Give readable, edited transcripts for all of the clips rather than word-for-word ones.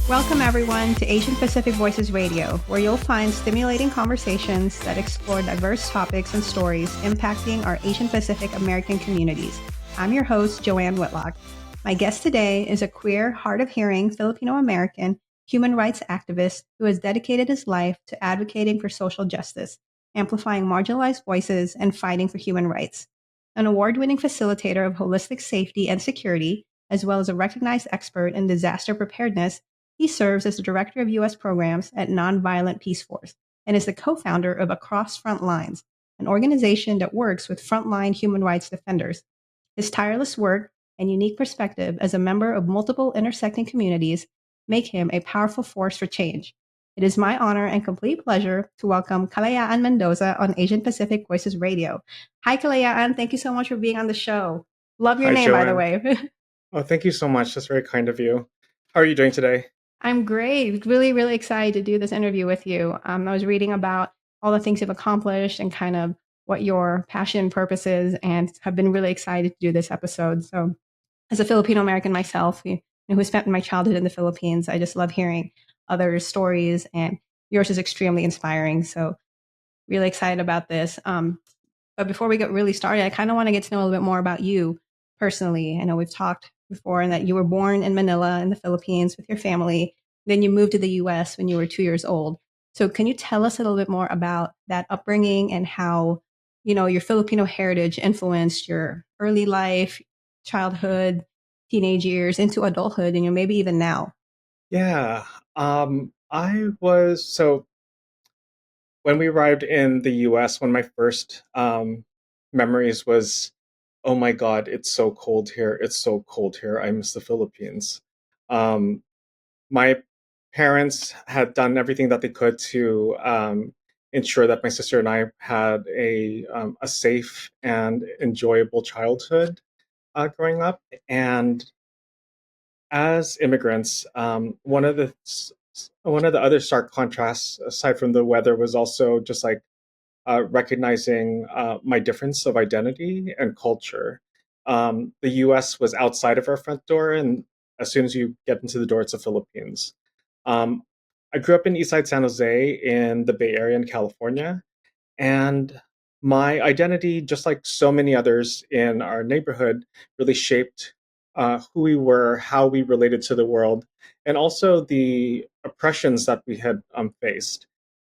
Welcome, everyone, to Asian Pacific Voices Radio, where you'll find stimulating conversations that explore diverse topics and stories impacting our Asian Pacific American communities. I'm your host, Joanne Whitlock. My guest today is a queer, hard of hearing Filipino American human rights activist who has dedicated his life to advocating for social justice, amplifying marginalized voices, and fighting for human rights. An award winning facilitator of holistic safety and security, as well as a recognized expert in disaster preparedness, he serves as the Director of U.S. Programs at Nonviolent Peaceforce and is the co-founder of Across Frontlines, an organization that works with frontline human rights defenders. His tireless work and unique perspective as a member of multiple intersecting communities make him a powerful force for change. It is my honor and complete pleasure to welcome Kalaya'an Mendoza on Asian Pacific Voices Radio. Hi, Kalaya'an. Thank you so much for being on the show. Love your Hi, name, by the Joanne. way. Oh, thank you so much. That's very kind of you. How are you doing today? I'm great. Really, really excited to do this interview with you. I was reading about all the things you've accomplished and kind of what your passion and purpose is, and have been really excited to do this episode. So, as a Filipino American myself, who spent my childhood in the Philippines, I just love hearing other stories, and yours is extremely inspiring. So, really excited about this. But before we get really started, I kind of want to get to know a little bit more about you personally. I know we've talked before and that you were born in Manila in the Philippines with your family. Then you moved to the US when you were 2 years old. So can you tell us a little bit more about that upbringing and how, your Filipino heritage influenced your early life, childhood, teenage years into adulthood, and maybe even now? Yeah. I was so when we arrived in the US, one of my first memories was, oh my God, it's so cold here. It's so cold here. I miss the Philippines. Um, my parents had done everything that they could to ensure that my sister and I had a safe and enjoyable childhood growing up. And as immigrants, one of the other stark contrasts, aside from the weather, was also just like recognizing my difference of identity and culture. The U.S. was outside of our front door, and as soon as you get into the door, it's the Philippines. Um, I grew up in Eastside San Jose in the Bay Area in California, and my identity, just like so many others in our neighborhood, really shaped who we were, how we related to the world, and also the oppressions that we had faced.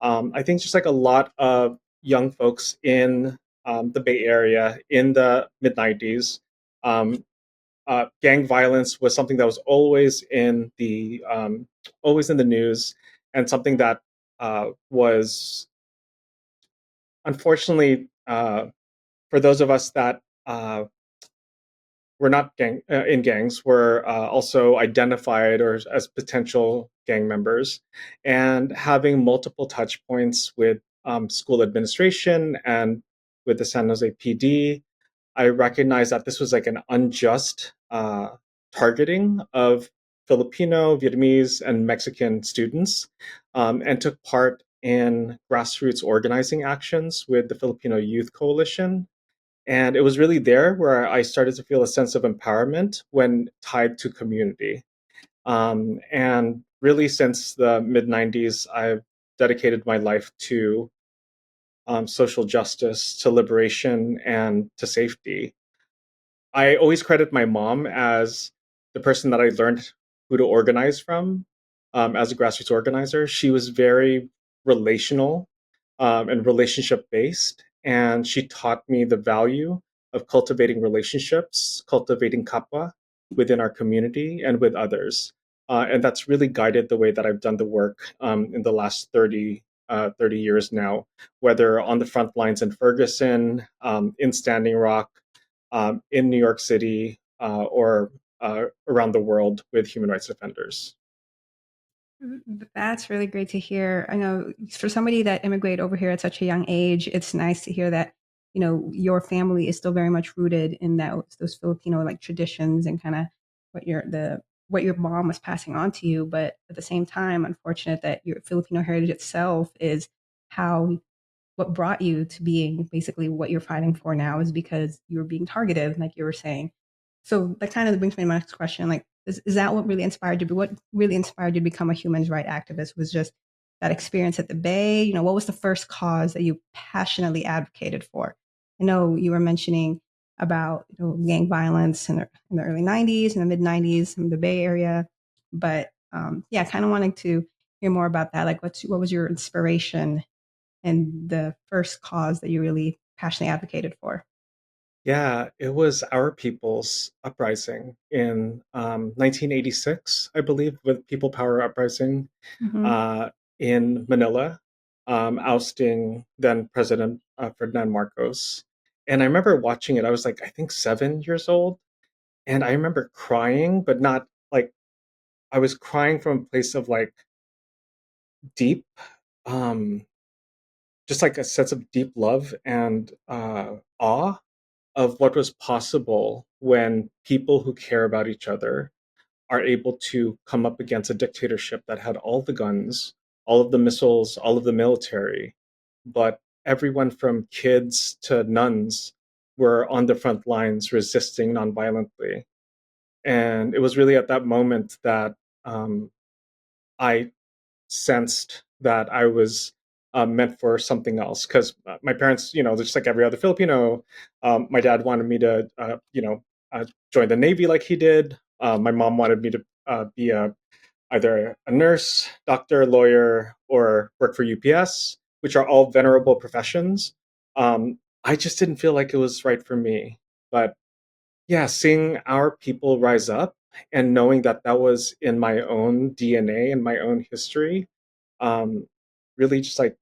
I think just like a lot of young folks in the Bay Area in the mid 90s, gang violence was something that was always in the news, and something that was unfortunately, for those of us that were not in gangs, were also identified or as potential gang members, and having multiple touch points with school administration and with the San Jose PD, I recognized that this was like an unjust targeting of Filipino, Vietnamese, and Mexican students, and took part in grassroots organizing actions with the Filipino Youth Coalition. And it was really there where I started to feel a sense of empowerment when tied to community. And really, since the mid 90s, I've dedicated my life to social justice, to liberation, and to safety. I always credit my mom as the person that I learned who to organize from as a grassroots organizer. She was very relational and relationship based, and she taught me the value of cultivating relationships, cultivating kapwa within our community and with others. And that's really guided the way that I've done the work in the last 30 years now, whether on the front lines in Ferguson, in Standing Rock, in New York City, or around the world with human rights defenders. That's really great to hear. I know for somebody that immigrated over here at such a young age, it's nice to hear that, your family is still very much rooted in those Filipino like traditions and kind of what your mom was passing on to you. But at the same time, unfortunate that your Filipino heritage itself is how what brought you to being basically what you're fighting for now is because you were being targeted, like you were saying. So that kind of brings me to my next question. Like, Is that what really inspired you? What really inspired you to become a human rights activist was just that experience at the Bay? What was the first cause that you passionately advocated for? I know you were mentioning about gang violence in the early 90s and the mid 90s in the Bay Area. But yeah, kind of wanting to hear more about that. Like, what was your inspiration and the first cause that you really passionately advocated for? Yeah, it was our people's uprising in 1986, I believe, with People Power Uprising Hmm. uh, in Manila, ousting then President Ferdinand Marcos. And I remember watching it. I was like, I think 7 years old. And I remember crying, but not like I was crying from a place of like deep, um, just like a sense of deep love and awe of what was possible when people who care about each other are able to come up against a dictatorship that had all the guns, all of the missiles, all of the military, but everyone from kids to nuns were on the front lines resisting nonviolently. And it was really at that moment that um, I sensed that I was meant for something else. Because my parents, just like every other Filipino, my dad wanted me to, join the Navy like he did. My mom wanted me to be either a nurse, doctor, lawyer, or work for UPS, which are all venerable professions. I just didn't feel like it was right for me. But yeah, seeing our people rise up and knowing that that was in my own DNA and my own history, um, really just like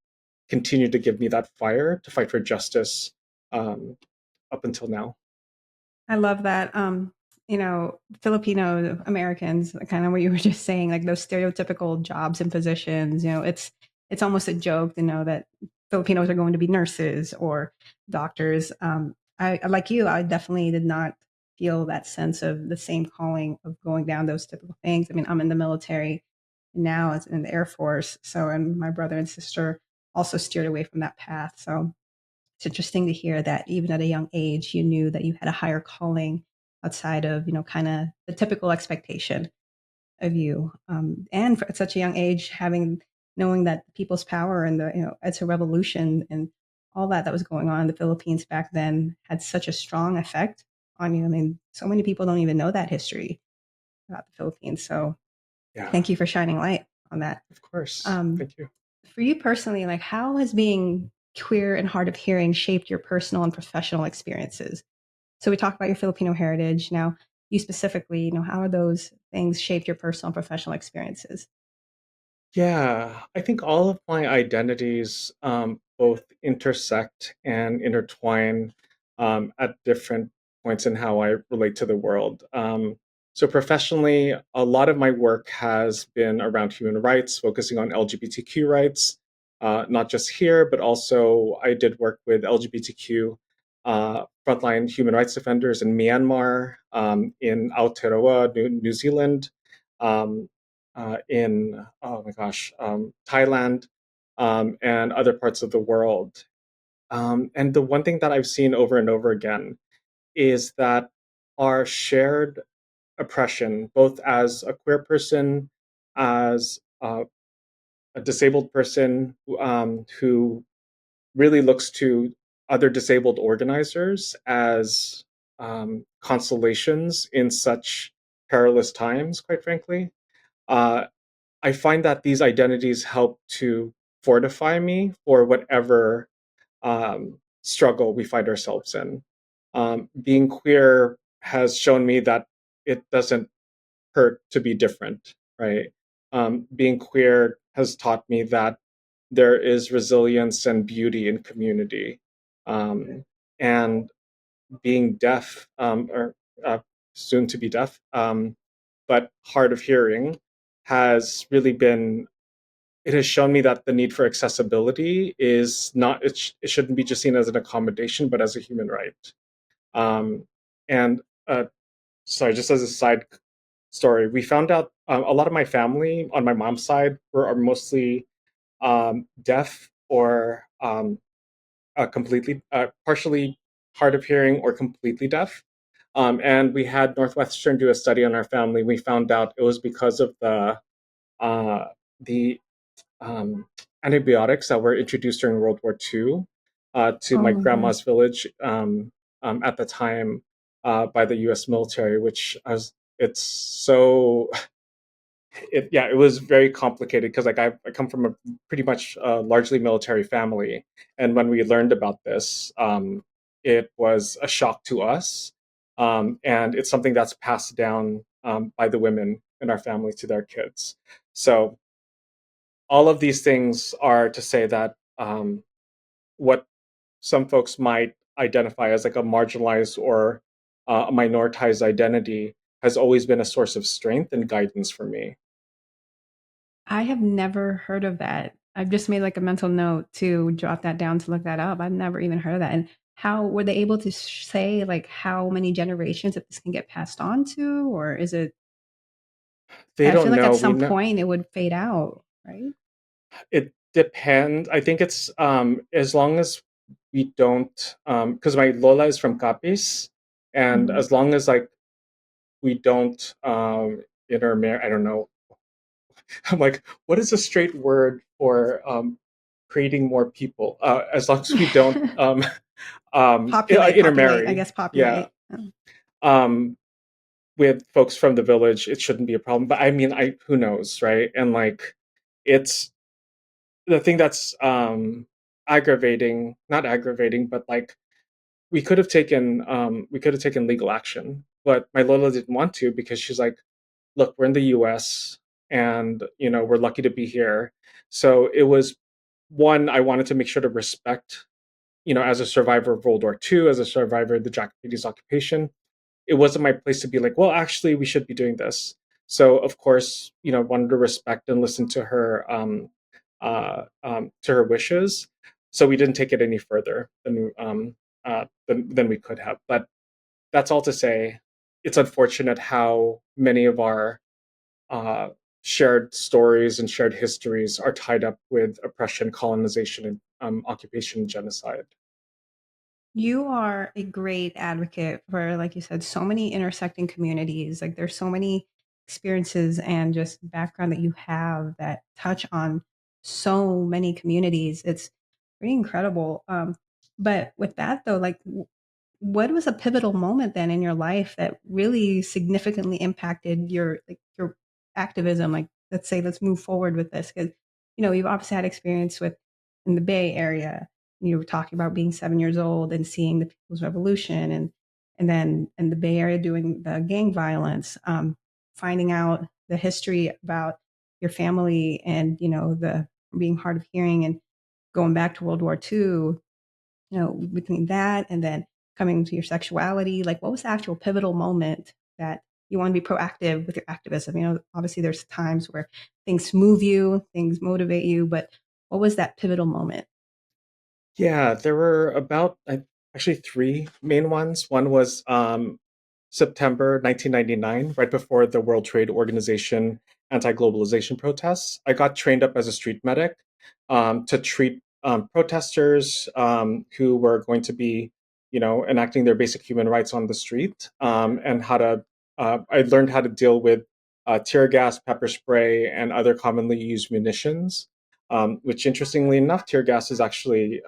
continued to give me that fire to fight for justice um, up until now. I love that. Filipino Americans, kind of what you were just saying, like those stereotypical jobs and positions. It's almost a joke to know that Filipinos are going to be nurses or doctors. I like you. I definitely did not feel that sense of the same calling of going down those typical things. I mean, I'm in the military now, as in the Air Force. So, and my brother and sister also steered away from that path. So it's interesting to hear that even at a young age, you knew that you had a higher calling outside of, kind of the typical expectation of you. And at such a young age, knowing that people's power and it's a revolution and all that was going on in the Philippines back then had such a strong effect on you. I mean, so many people don't even know that history about the Philippines. So Yeah, thank you for shining light on that. of course. Um, Thank you. for you personally, like how has being queer and hard of hearing shaped your personal and professional experiences? So we talked about your Filipino heritage. Now, you specifically, how are those things shaped your personal and professional experiences? Yeah, I think all of my identities both intersect and intertwine at different points in how I relate to the world. So, professionally, a lot of my work has been around human rights, focusing on LGBTQ rights, not just here, but also I did work with LGBTQ frontline human rights defenders in Myanmar, in Aotearoa, New Zealand. Um, in oh my gosh, Thailand, and other parts of the world. And the one thing that I've seen over and over again is that our shared oppression, both as a queer person, as a disabled person who really looks to other disabled organizers as consolations in such perilous times, quite frankly. Uh, I find that these identities help to fortify me for whatever struggle we find ourselves in. Being queer has shown me that it doesn't hurt to be different, right? Being queer has taught me that there is resilience and beauty in community. And being deaf, or soon to be deaf, but hard of hearing, has really been it has shown me that the need for accessibility is not it shouldn't be just seen as an accommodation but as a human right. And sorry, just as a side story, we found out a lot of my family on my mom's side are mostly deaf or completely partially hard of hearing or completely deaf. And we had Northwestern do a study on our family. We found out it was because of uh, the um, antibiotics that were introduced during World War II to Oh my my goodness. grandma's village at the time by the U.S. military, it's so it was very complicated because like I come from a pretty much largely military family, and when we learned about this, it was a shock to us, and it's something that's passed down by the women in our family to their kids. So all of these things are to say that what some folks might identify as like a marginalized or a minoritized identity has always been a source of strength and guidance for me. I have never heard of that. I've just made like a mental note to jot that down to look that up. I've never even heard of that. And how were they able to say like how many generations that this can get passed on to, or is it? They I feel don't like at know. We some know point it would fade out, right? it depends. I think it's as long as we don't, because my Lola is from Capiz, and Mhm. as long as like we don't intermarry, I don't know. I'm like, what is a straight word for creating more people? As long as we don't Populate, I intermarry, guess yeah. populate. Um, with folks from the village, it shouldn't be a problem. But I mean, I who knows, right? And like, it's the thing that's aggravating, not aggravating, but like we could have taken legal action, but my Lola didn't want to because she's like, look, we're in the US and we're lucky to be here. So it was one, I wanted to make sure to respect, as a survivor of World War II, as a survivor of the Japanese occupation, it wasn't my place to be like, well, actually, we should be doing this. So of course, wanted to respect and listen to her wishes. So we didn't take it any further than we could have. But that's all to say, it's unfortunate how many of our uh, shared stories and shared histories are tied up with oppression, colonization, and occupation and genocide. You are a great advocate for, like you said, so many intersecting communities. Like there's so many experiences and just background that you have that touch on so many communities. It's pretty incredible. But with that though, like what was a pivotal moment then in your life that really significantly impacted your like your activism? Like let's say let's move forward with this because you've obviously had experience with in the Bay Area. You were talking about being 7 years old and seeing the People's Revolution, and then in the Bay Area doing the gang violence, finding out the history about your family and the being hard of hearing and going back to World War II, between that and then coming to your sexuality, like what was the actual pivotal moment that you want to be proactive with your activism? Obviously there's times where things move you, things motivate you, but what was that pivotal moment? Yeah, there were actually three main ones. One was September 1999, right before the World Trade Organization anti-globalization protests. I got trained up as a street medic to treat protesters who were going to be, enacting their basic human rights on the street, and how to. I learned how to deal with tear gas, pepper spray, and other commonly used munitions. Which, interestingly enough, tear gas is actually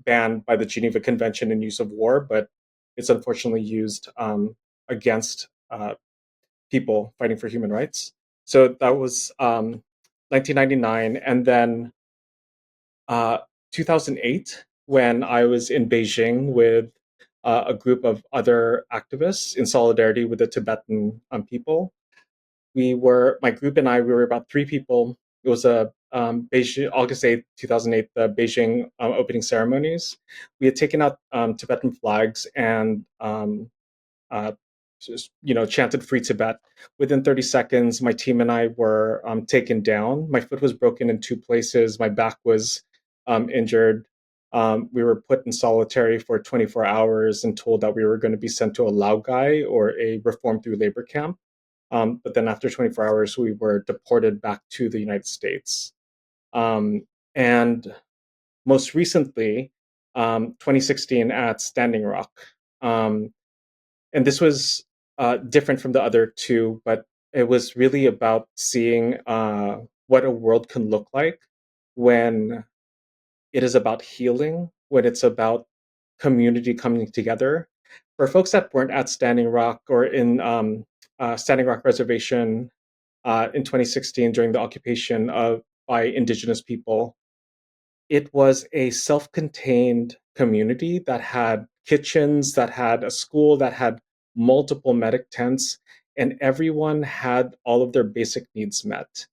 banned by the Geneva Convention in use of war, but it's unfortunately used against people fighting for human rights. So that was 1999. And then uh, 2008, when I was in Beijing with a group of other activists in solidarity with the Tibetan people. My group and I, we were about three people. It was a Beijing, August 8th, 2008, the Beijing opening ceremonies. We had taken out Tibetan flags and uh, just, chanted "Free Tibet." Within 30 seconds, my team and I were taken down. My foot was broken in two places. My back was injured. We were put in solitary for 24 hours and told that we were going to be sent to a Laogai or a reform through labor camp. But then after 24 hours, we were deported back to the United States. And most recently, 2016 at Standing Rock. Um, And this was different from the other two, but it was really about seeing what a world can look like when it is about healing, when it's about community coming together. For folks that weren't at Standing Rock or in Standing Rock Reservation in 2016 during the occupation of by Indigenous people, it was a self-contained community that had kitchens, that had a school, that had multiple medic tents, and everyone had all of their basic needs met.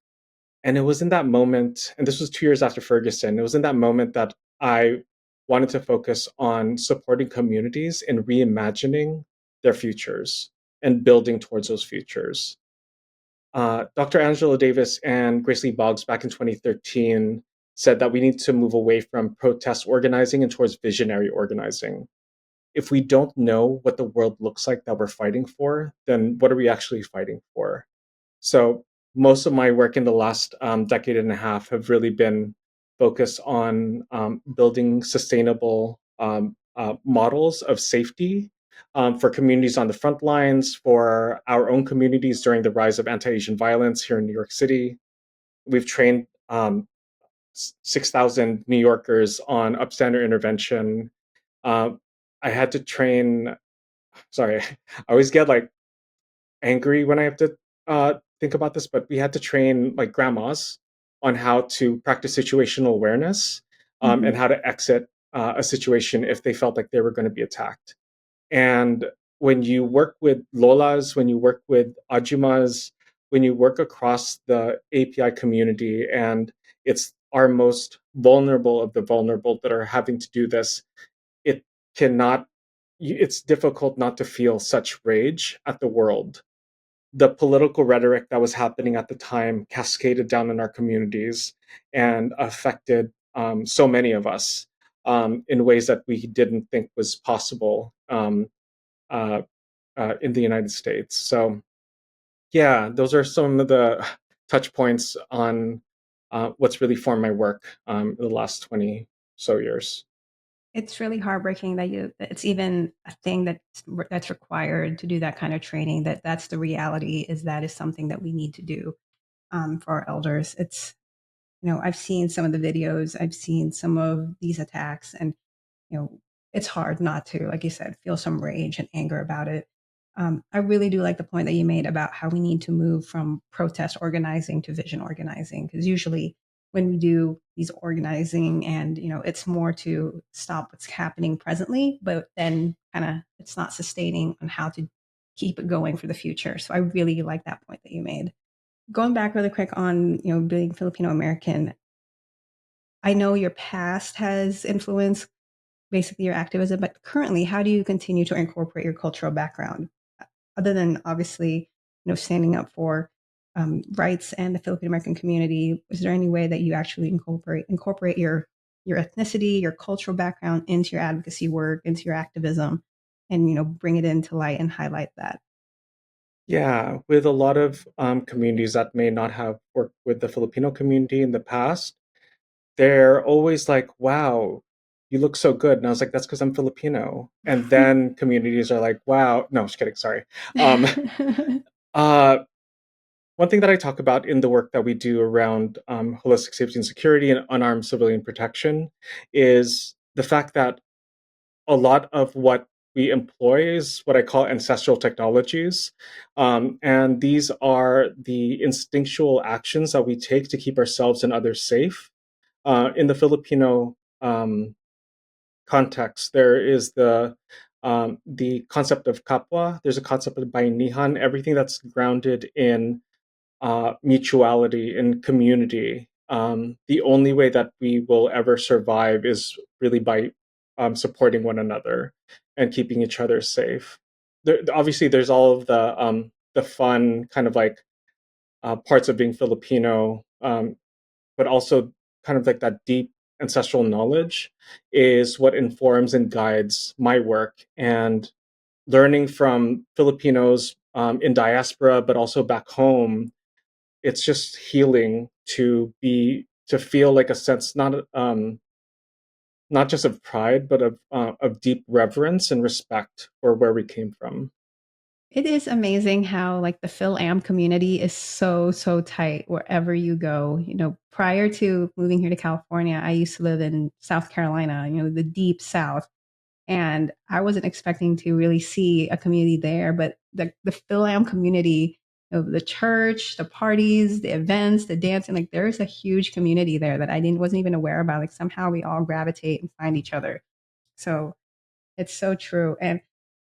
And it was in that moment, and this was 2 years after Ferguson, it was in that moment that I wanted to focus on supporting communities and reimagining their futures and building towards those futures. Dr. Angela Davis and Grace Lee Boggs back in 2013 said that we need to move away from protest organizing and towards visionary organizing. If we don't know what the world looks like that we're fighting for, then what are we actually fighting for? So most of my work in the last decade and a half have really been focused on building sustainable models of safety for communities on the front lines, for our own communities during the rise of anti-Asian violence here in New York City. We've trained 6,000 New Yorkers on upstander intervention. Uh, I had to train, sorry, I always get like angry when I have to think about this, but we had to train like grandmas on how to practice situational awareness and how to exit a situation if they felt like they were going to be attacked. And when you work with Lolas, when you work with Ajumas, when you work across the API community, and it's our most vulnerable of the vulnerable that are having to do this, it cannot, it's difficult not to feel such rage at the world. The political rhetoric that was happening at the time cascaded down in our communities and affected so many of us in ways that we didn't think was possible uh, in the United States. So, yeah, those are some of the touch points on what's really formed my work in the last 20 so years. It's really heartbreaking that it's even a thing that's required to do that kind of training. That's the reality. Is that is something that we need to do for our elders. It's I've seen some of the videos. I've seen some of these attacks, and you know, it's hard not to, like you said, feel some rage and anger about it. I really do like the point that you made about how we need to move from protest organizing to vision organizing, because usually when we do these organizing and it's more to stop what's happening presently, but then kind of it's not sustaining on how to keep it going for the future. So I really like that point that you made. Going back really quick on being Filipino American, I know your past has influenced basically your activism, but currently, how do you continue to incorporate your cultural background, other than obviously, standing up for rights and the Filipino American community? Is there any way that you actually incorporate your ethnicity, your cultural background into your advocacy work, into your activism, and bring it into light and highlight that? Yeah, with a lot of communities that may not have worked with the Filipino community in the past, they're always like, wow, you look so good. And I was like, that's because I'm Filipino. And then communities are like, wow, no, just kidding, sorry. Um, uh, one thing that I talk about in the work that we do around holistic safety and security and unarmed civilian protection is the fact that a lot of what we employ is what I call ancestral technologies. And these are the instinctual actions that we take to keep ourselves and others safe. In the Filipino context, there is the concept of kapwa. There's a concept of bayanihan, everything that's grounded in mutuality and community. The only way that we will ever survive is really by supporting one another and keeping each other safe. Obviously, there's all of the fun kind of like parts of being Filipino, but also kind of like that deep ancestral knowledge is what informs and guides my work. And learning from Filipinos in diaspora, but also back home, it's just healing to feel like a sense not just of pride, but of deep reverence and respect for where we came from. It is amazing how like the Phil Am community is so tight wherever you go. Prior to moving here to California, I used to live in South Carolina, the deep South. And I wasn't expecting to really see a community there, but the Phil Am community, the church, the parties, the events, the dancing, like there's a huge community there that I didn't wasn't even aware about. Like somehow we all gravitate and find each other. So it's so true. And,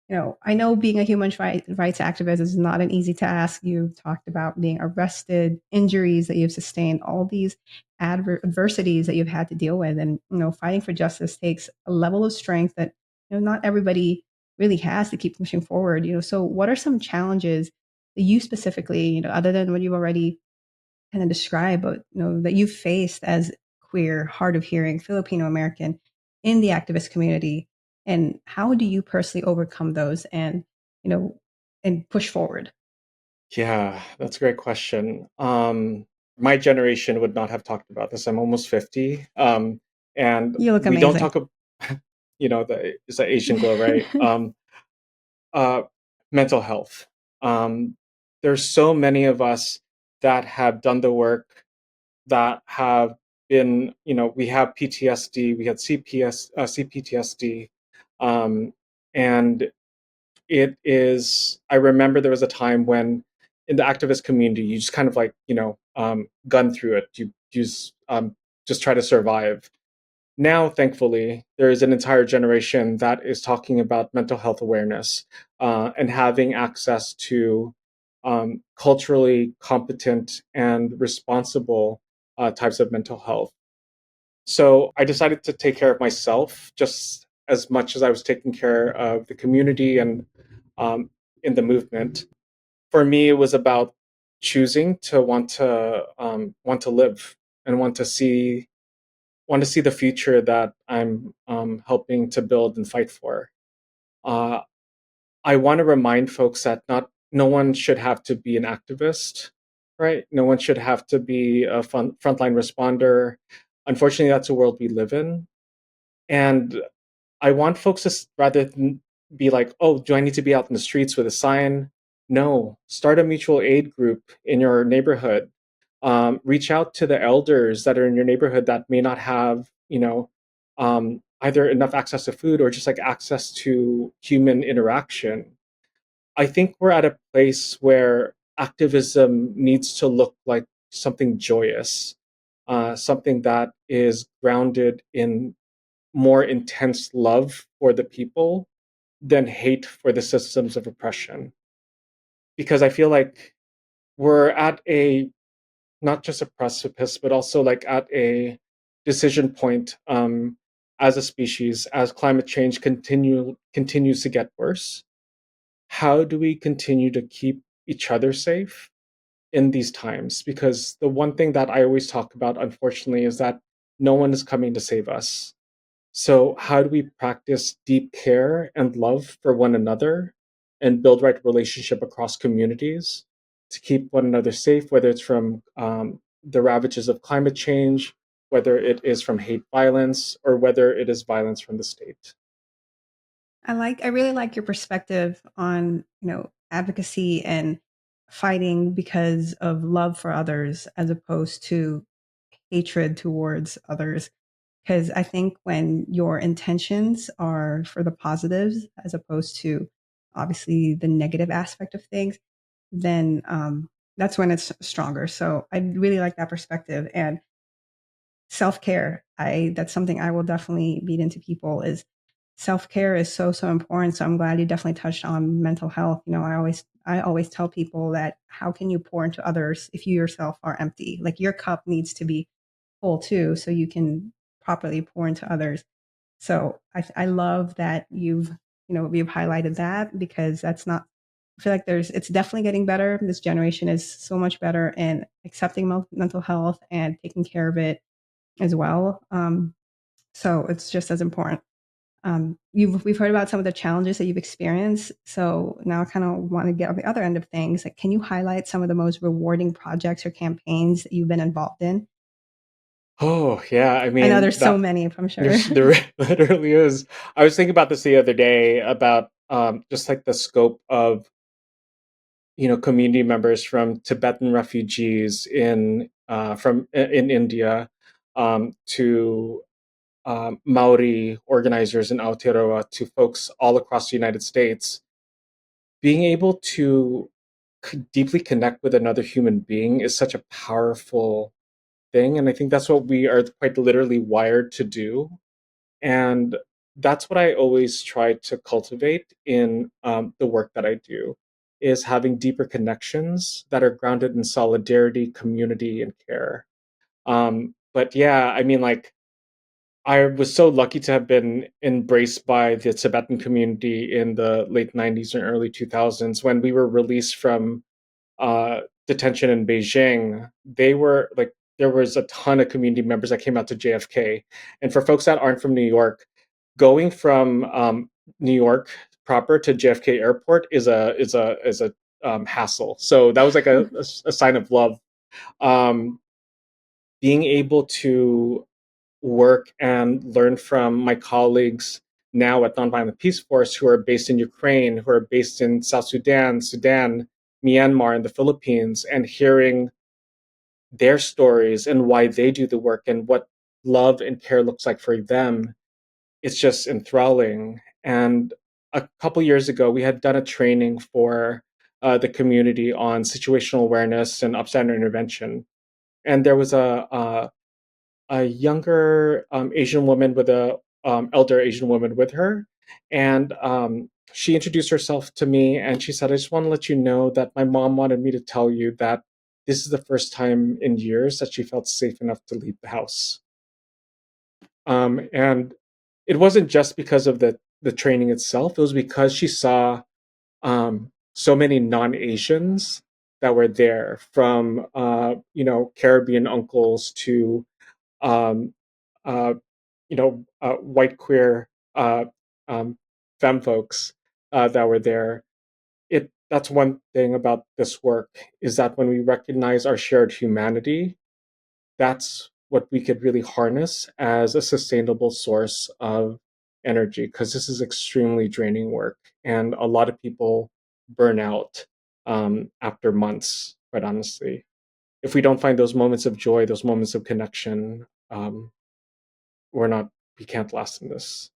I know being a rights activist is not an easy task. You've talked about being arrested, injuries that you've sustained, all these adversities that you've had to deal with. And, fighting for justice takes a level of strength that, not everybody really has to keep pushing forward. So what are some challenges that you specifically, other than what you've already kind of describe, but that you've faced as queer, hard of hearing, Filipino American in the activist community, and how do you personally overcome those and you know and push forward? Yeah, that's a great question. My generation would not have talked about this. I'm almost 50. And You look we don't amazing. talk about, it's an Asian glow, right? Uh, Mental health. Um, there's so many of us that have done the work, that have been, we have PTSD, we had CPTSD, and I remember there was a time when in the activist community, you just kind of like, gun through it. You just try to survive. Now, thankfully, there is an entire generation that is talking about mental health awareness, and having access to culturally competent and responsible types of mental health. So I decided to take care of myself just as much as I was taking care of the community and um, in the movement. For me, it was about choosing to want to live and want to see the future that I'm helping to build and fight for. Uh, I want to remind folks that not no one should have to be an activist, right? No one should have to be a frontline responder. Unfortunately, that's the world we live in, and I want folks to rather than be like, oh, do I need to be out in the streets with a sign? No, start a mutual aid group in your neighborhood. Reach out to the elders that are in your neighborhood that may not have, either enough access to food or just like access to human interaction. I think we're at a place where activism needs to look like something joyous, something that is grounded in more intense love for the people than hate for the systems of oppression. Because I feel like we're at a not just a precipice, but also like at a decision point, as a species, as climate change continues to get worse. How do we continue to keep each other safe in these times? Because the one thing that I always talk about, unfortunately, is that no one is coming to save us. So, how do we practice deep care and love for one another and build right relationship across communities to keep one another safe, whether it's from the ravages of climate change, whether it is from hate violence, or whether it is violence from the state? I really like your perspective on, advocacy and fighting because of love for others as opposed to hatred towards others. Because I think when your intentions are for the positives as opposed to obviously the negative aspect of things, then that's when it's stronger. So I really like that perspective. And self-care, I that's something I will definitely beat into people is self-care is so important. So I'm glad you definitely touched on mental health. I always tell people that how can you pour into others if you yourself are empty? Like your cup needs to be full too, so you can properly pour into others. So I love that you've highlighted that because that's not. I feel like it's definitely getting better. This generation is so much better in accepting mental health and taking care of it as well. So it's just as important. We've heard about some of the challenges that you've experienced. So now I kind of want to get on the other end of things. Like, can you highlight some of the most rewarding projects or campaigns that you've been involved in? Oh yeah, I I know mean there's so that many, I'm sure. there literally is. I was thinking about this the other day about just like the scope of community members from Tibetan refugees in India, to Maori organizers in Aotearoa, to folks all across the United States, being able to deeply connect with another human being is such a powerful thing, and I think that's what we are quite literally wired to do. And that's what I always try to cultivate in the work that I do, is having deeper connections that are grounded in solidarity, community, and care. But yeah, I mean, like, I was so lucky to have been embraced by the Tibetan community in the late 90s and early 2000s when we were released from detention in Beijing. They were like, there was a ton of community members that came out to JFK. And for folks that aren't from New York, going from New York proper to JFK Airport is a hassle. So that was like a sign of love. Um, Being able to work and learn from my colleagues now at Nonviolent Peaceforce who are based in Ukraine, who are based in South Sudan, Myanmar, and the Philippines, and hearing their stories and why they do the work and what love and care looks like for them, it's just enthralling. And a couple years ago, we had done a training for the community on situational awareness and upstander intervention. And there was a younger Asian woman with a elder Asian woman with her, and she introduced herself to me, and she said, "I just want to let you know that my mom wanted me to tell you that this is the first time in years that she felt safe enough to leave the house." And it wasn't just because of the training itself; it was because she saw so many non-Asians that were there, from Caribbean uncles to um, uh, white queer um, femme folks that were there. That's one thing about this work, is that when we recognize our shared humanity, that's what we could really harness as a sustainable source of energy, because this is extremely draining work, and a lot of people burn out after months. Quite honestly, if we don't find those moments of joy, those moments of connection, we're not we can't last in this.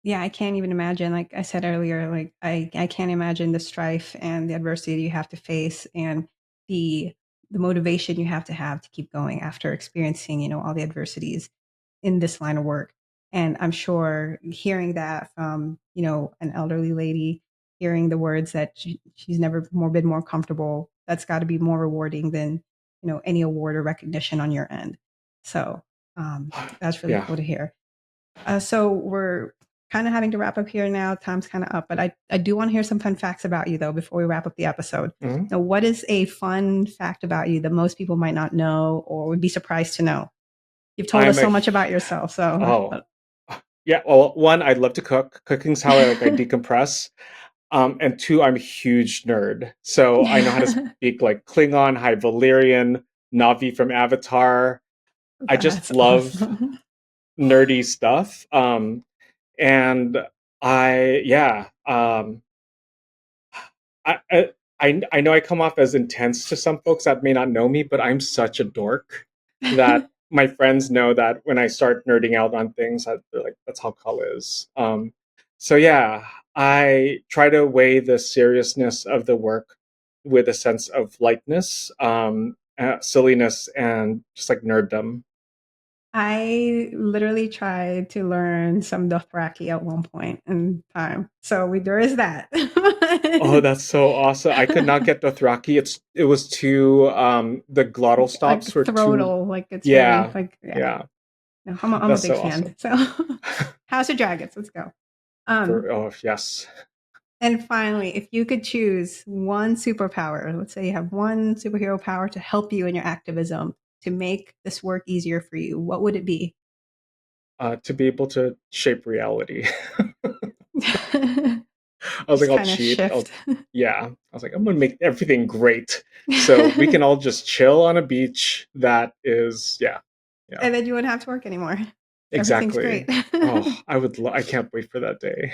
Yeah, I can't even imagine. Like I said earlier, like I can't imagine the strife and the adversity you have to face and the the motivation you have to keep going after experiencing, all the adversities in this line of work. And I'm sure hearing that from, an elderly lady, hearing the words that she's never been more comfortable, that's got to be more rewarding than, any award or recognition on your end. So that's really Yeah. cool to hear. So we're kind of having to wrap up here now. Time's kind of up, but I do want to hear some fun facts about you though before we wrap up the episode. Mhm. Now, what is a fun fact about you that most people might not know or would be surprised to know? You've told us I'm a so much about yourself, so oh yeah. Well, one, I love to cook. Cooking's how I decompress. And two, I'm a huge nerd, so I know how to speak like Klingon, High Valyrian, Navi from Avatar. I just that's love awesome. nerdy stuff. And I yeah. I, I I know I come off as intense to some folks that may not know me, but I'm such a dork that my friends know that when I start nerding out on things, they're like, "That's how Kala is." So yeah, I try to weigh the seriousness of the work with a sense of lightness, silliness, and just like nerddom. I literally tried to learn some Dothraki at one point in time, so there is that. Oh, that's so awesome! I could not get Dothraki. It was too the glottal Like stops were too. Throdal, like it's very Yeah, like yeah. yeah. No, I'm a That's big so fan. awesome. So House of Dragons, let's go. Um, Oh yes. and finally, if you could choose one superpower, let's say you have one superhero power to help you in your activism to make this work easier for you, what would it be? To be able to shape reality. I was like, Just I'll kind of cheat. shift. Yeah. I was like, I'm gonna make everything great, so we can all just chill on a beach. That is, yeah, yeah, And then you wouldn't have to work anymore. Everything's exactly. great. Oh, I can't wait for that day.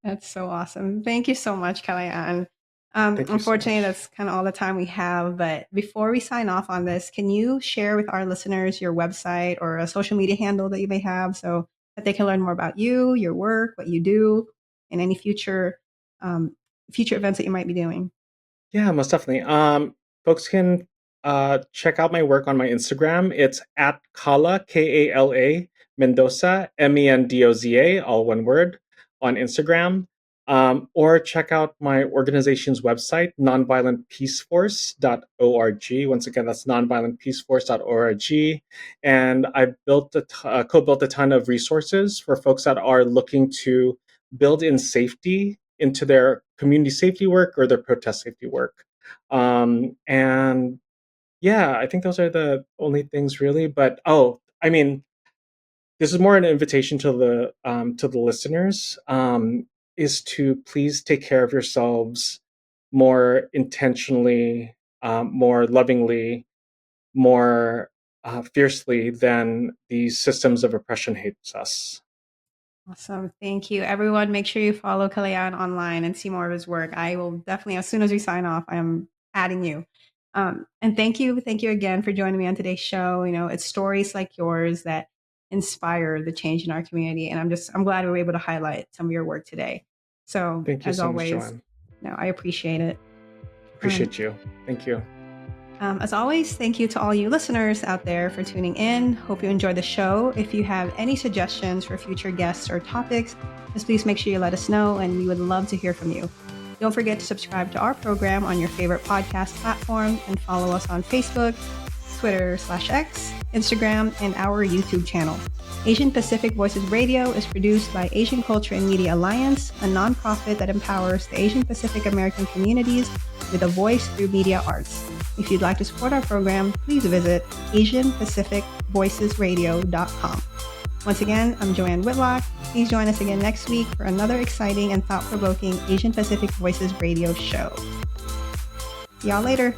That's so awesome. Thank you so much, Kalaya'an. Thank you so Unfortunately, much. that's kind of all the time we have. But before we sign off on this, can you share with our listeners your website or a social media handle that you may have so that they can learn more about you, your work, what you do, and any um, future events that you might be doing? Yeah, most definitely. Folks can check out my work on my Instagram. It's at Kala Mendoza Mendoza, all one word, on Instagram. Or check out my organization's website, nonviolentpeaceforce.org. Once again, that's nonviolentpeaceforce.org. And I co-built a ton of resources for folks that are looking to build in safety into their community safety work or their protest safety work. And yeah, I think those are the only things really. But I mean, this is more an invitation to the listeners, is to please take care of yourselves more intentionally, more lovingly, more fiercely than these systems of oppression hates us. Awesome. Thank you. Everyone, make sure you follow Kalaya'an online and see more of his work. I will definitely, as soon as we sign off, I am adding you. And thank you. Thank you again for joining me on today's show. You know, it's stories like yours that inspire the change in our community. And I'm glad we were able to highlight some of your work today. So Thank you as so much, always, Joanne. no, I appreciate it. Appreciate you. Thank you. As always, thank you to all you listeners out there for tuning in. Hope you enjoyed the show. If you have any suggestions for future guests or topics, just please make sure you let us know, and we would love to hear from you. Don't forget to subscribe to our program on your favorite podcast platform and follow us on Facebook, Twitter/X, Instagram, and our YouTube channel. Asian Pacific Voices Radio is produced by Asian Culture and Media Alliance, a nonprofit that empowers the Asian Pacific American communities with a voice through media arts. If you'd like to support our program, please visit AsianPacificVoicesRadio.com. Once again, I'm Joanne Whitlock. Please join us again next week for another exciting and thought-provoking Asian Pacific Voices Radio show. See y'all later.